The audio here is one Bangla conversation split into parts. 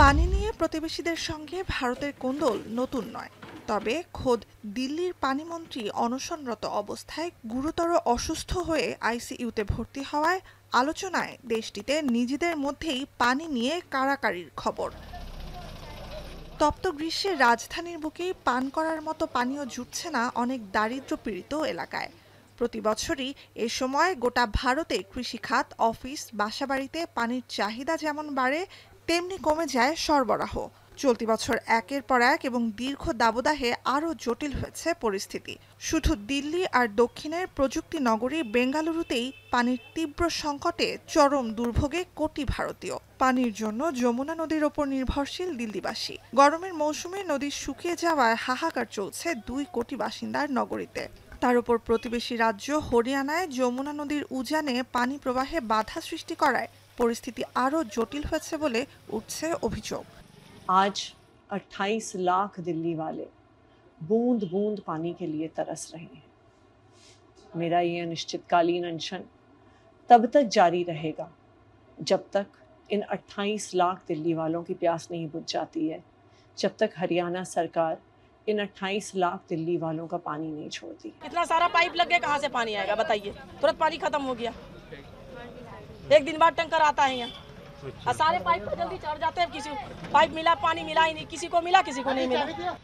পানি নিয়ে প্রতিবেশীদের সঙ্গে ভারতের কোন্দল নতুন নয়, তবে খোদ দিল্লির পানিমন্ত্রী অনশনরত অবস্থায় গুরুতর অসুস্থ হয়ে আইসিইউতে ভর্তি হওয়ায় আলোচনায় দেশটিতে নিজেদের মধ্যেই পানি নিয়ে কাড়াকাড়ির খবর। তপ্ত গ্রীষ্মে রাজধানীর বুকেই পান করার মতো পানীয় জুটছে না অনেক দারিদ্র্যপীড়িত এলাকায়। প্রতি বছরই এ সময় গোটা ভারতে কৃষিখাত, অফিস, বাসাবাড়িতে পানির চাহিদা যেমন বাড়ে, তেমনি কমে যায় সরবরাহ। চলতি বছর একের পর এক এবং দীর্ঘ দাবদাহে আরও জটিল হয়েছে পরিস্থিতি। শুধু দিল্লি আর দক্ষিণের প্রযুক্তি নগরী বেঙ্গালুরুতেই পানির তীব্র সংকটে চরম দুর্ভোগে কোটি ভারতীয়। পানির জন্য যমুনা নদীর ওপর নির্ভরশীল দিল্লিবাসী। গরমের মৌসুমে নদী শুকিয়ে যাওয়ায় হাহাকার চলছে 2 কোটি বাসিন্দার নগরীতে। তার উপর প্রতিবেশী রাজ্য হরিয়ানায় যমুনা নদীর উজানে পানি প্রবাহে বাধা সৃষ্টি করায় পরিস্থিতি আরও জটিল হয়েছে বলে উঠছে অভিযোগ। आज 28 लाख दिल्ली वाले बूंद बूंद पानी के लिए तरस रहे हैं। मेरा ये अनिश्चितकालीन अनशन तब तक जारी रहेगा जब तक इन 28 लाख दिल्ली वालों की प्यास नहीं बुझ जाती है, जब तक हरियाणा सरकार इन 28 लाख दिल्ली वालों का पानी नहीं छोड़ती। इतना सारा पाइप लग गया, कहाँ से पानी आएगा बताइए? तुरंत पानी खत्म हो गया, एक दिन बाद टैंकर आता है यहाँ और सारे पाइप तो जल्दी चढ़ जाते हैं। किसी पाइप मिला, पानी मिला ही नहीं, किसी को मिला किसी को नहीं मिला।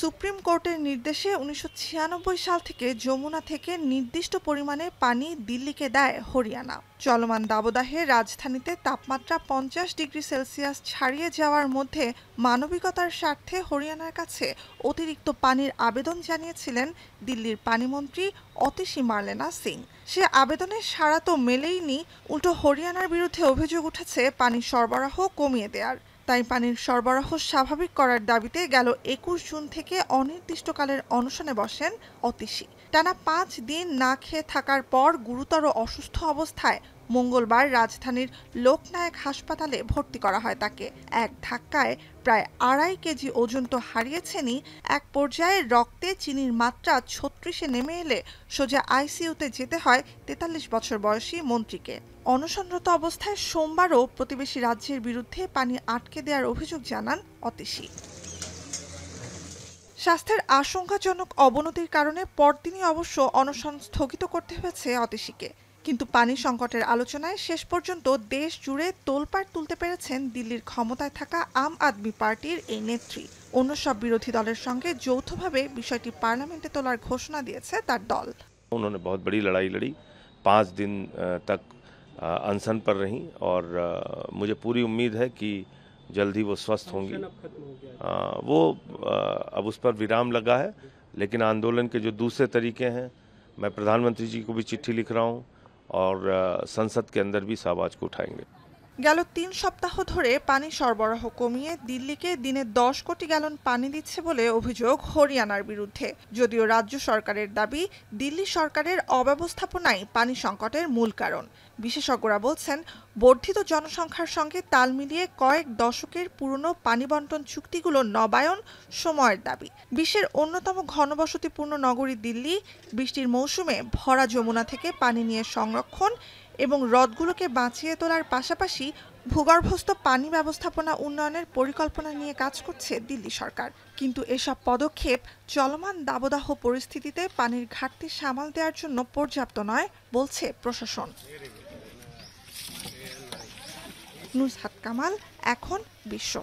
সুপ্রিম কোর্টের নির্দেশে 1996 সাল থেকে যমুনা থেকে নির্দিষ্ট পরিমাণে পানি দিল্লিকে দেয় হরিয়ানা। চলমান দাবদাহে রাজধানীতে তাপমাত্রা 50 ডিগ্রি সেলসিয়াস ছাড়িয়ে যাওয়ার মধ্যে মানবিকতার স্বার্থে হরিয়ানার কাছে অতিরিক্ত পানির আবেদন জানিয়েছিলেন দিল্লির পানিমন্ত্রী অতিশী মার্লেনা সিং। সে আবেদনে সাড়া তো মেলেইনি, উল্টো হরিয়ানার বিরুদ্ধে অভিযোগ উঠেছে পানি সরবরাহ কমিয়ে দেওয়ার। তাই পানির সরবরাহ স্বাভাবিক করার দাবিতে গেল 21 জুন থেকে অনির্দিষ্টকালের অনশনে বসেন অতিশী। টানা 5 দিন না খেয়ে থাকার পর গুরুতর অসুস্থ অবস্থায় মঙ্গলবার রাজধানীর লোকনায়ক হাসপাতালে ভর্তি করা হয় তাকে। এক ধাক্কায় প্রায় 2.5 কেজি ওজন তো হারিয়েছেনই, এক পর্যায়ে রক্তে চিনির মাত্রা 36-এ নেমে এলে সোজা আইসিইউতে যেতে হয় 43 বছর বয়সী মন্ত্রীকে। অনশনরত অবস্থায় সোমবারও প্রতিবেশী রাজ্যের বিরুদ্ধে পানি আটকে দেওয়ার অভিযোগ জানান অতিশী। স্বাস্থ্যের আশঙ্কাজনক অবনতির কারণে পরদিনই অবশ্য অনশন স্থগিত করতে হয়েছে অতিশীকে। কিন্তু পানি সংকটের আলোচনায় শেষ পর্যন্ত দেশ জুড়ে তোলপাড় তুলতে পেরেছেন দিল্লির ক্ষমতায় থাকা আম আদমি পার্টির এই নেত্রী। অন্য সব বিরোধী দলের সঙ্গে যৌথভাবে বিষয়টি পার্লামেন্টে তোলার ঘোষণা দিয়েছে তার দল। उन्होंने बहुत बड़ी लड़ाई लड़ी, 5 दिन तक अनशन पर रहीं और मुझे पूरी उम्मीद है कि जल्द ही वो स्वस्थ होंगी। वो अब उस पर विराम लगा है, लेकिन आंदोलन के जो दूसरे तरीके हैं, मैं प्रधानमंत्री जी को भी चिट्ठी लिख रहा हूँ और संसद के अंदर भी इस आवाज़ को उठाएंगे। গেল 3 সপ্তাহ ধরে পানি সরবরাহ কমিয়ে দিল্লিকে দিনে 10 কোটি গ্যালন পানি দিচ্ছে বলে অভিযোগ হরিয়ানার বিরুদ্ধে। যদিও রাজ্য সরকারের দাবি, দিল্লি সরকারের অব্যবস্থাপনাই পানি সংকটের মূল কারণ। বিশেষজ্ঞরা বলছেন, বর্ধিত জনসংখ্যার সঙ্গে তাল মিলিয়ে কয়েক দশকের পুরনো পানি বণ্টন চুক্তিগুলো নবায়ন সময়ের দাবি। বিশ্বের অন্যতম ঘনবসতিপূর্ণ নগরী দিল্লি বৃষ্টির মৌসুমে ভরা যমুনা থেকে পানি নিয়ে সংরক্ষণ এবং হ্রদগুলোকে বাঁচিয়ে তোলার পাশাপাশি ভূগর্ভস্থ পানি ব্যবস্থাপনা উন্নয়নের পরিকল্পনা নিয়ে কাজ করছে দিল্লি সরকার। কিন্তু এসব পদক্ষেপ চলমান দাবদাহ পরিস্থিতিতে পানির ঘাটতি সামাল দেওয়ার জন্য পর্যাপ্ত নয় বলছে প্রশাসন। নুসহাত কামাল, এখন বিশ্ব।